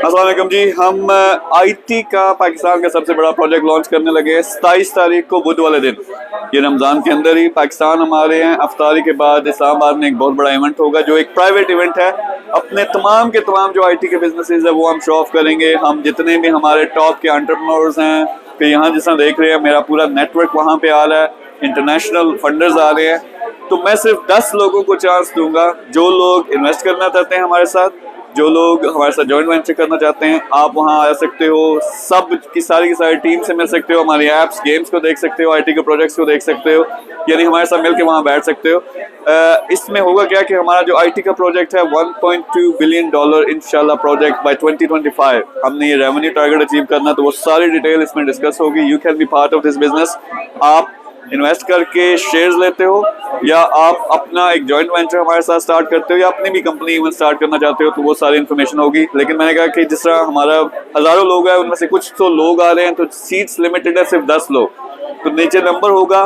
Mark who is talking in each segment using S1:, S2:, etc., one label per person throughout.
S1: अस्सलाम वालेकुम जी। हम आईटी का पाकिस्तान का सबसे बड़ा प्रोजेक्ट लॉन्च करने लगे 27 तारीख को बुध वाले दिन। ये रमज़ान के अंदर ही पाकिस्तान हम आ रहे हैं। अफ्तारी के बाद इस्लामाबाद में एक बहुत बड़ा इवेंट होगा जो एक प्राइवेट इवेंट है। अपने तमाम के तमाम जो आईटी के बिजनेसेस है वो हम शो ऑफ करेंगे। हम जितने भी हमारे टॉप के एंटरप्रेन्योर्स हैं, कि यहाँ जिस देख रहे हैं मेरा पूरा नेटवर्क वहाँ पे आ रहा है, इंटरनेशनल फंडर्स आ रहे हैं। तो मैं सिर्फ 10 लोगों को चांस दूंगा जो लोग इन्वेस्ट करना चाहते हैं हमारे साथ, जो लोग हमारे साथ जॉइंट वेंचर करना चाहते हैं। आप वहाँ आ सकते हो, सब की सारी टीम से मिल सकते हो, हमारी ऐप्स गेम्स को देख सकते हो, आईटी के प्रोजेक्ट्स को देख सकते हो, यानी हमारे साथ मिलकर वहाँ बैठ सकते हो। इसमें होगा क्या कि हमारा जो आईटी का प्रोजेक्ट है $1.2 बिलियन इंशाल्लाह प्रोजेक्ट बाय 2025 हमने ये रेवेन्यू टारगेट अचीव करना, तो वो सारी डिटेल इसमें डिस्कस होगी। You can be part of this business. आप इन्वेस्ट करके शेयर्स लेते हो या आप अपना एक जॉइंट वेंचर हमारे साथ स्टार्ट करते हो या अपनी भी कंपनी इवन स्टार्ट करना चाहते हो, तो वो सारी इन्फॉर्मेशन होगी। लेकिन मैंने कहा कि जिस तरह हमारा हज़ारों लोग हैं उनमें से कुछ तो लोग आ रहे हैं, तो सीट्स लिमिटेड है, सिर्फ 10 लोग। तो नीचे नंबर होगा,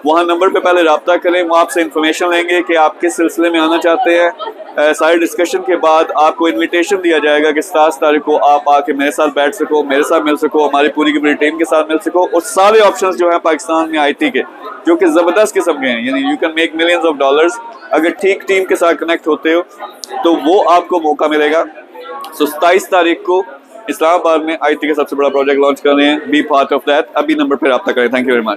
S1: वहाँ नंबर पे पहले रब्ता करें, वो आपसे इन्फॉर्मेशन लेंगे कि आप किस सिलसिले में आना चाहते हैं। सारी डिस्कशन के बाद आपको इनविटेशन दिया जाएगा कि 7 तारीख को आप आके मेरे साथ बैठ सको, मेरे साथ मिल सको, हमारी पूरी की पूरी टीम के साथ मिल सको। और सारे ऑप्शंस जो हैं पाकिस्तान में आईटी के, जो कि ज़बरदस्त किस्म के हैं, यानी you can make millions of dollars अगर ठीक टीम के साथ कनेक्ट होते हो, तो वो आपको मौका मिलेगा। सो 27 तारीख को इस्लामाबाद में आईटी का सबसे बड़ा प्रोजेक्ट लॉन्च कर रहे हैं। Be part of that. अभी नंबर पर रब्ता करें। Thank you very much.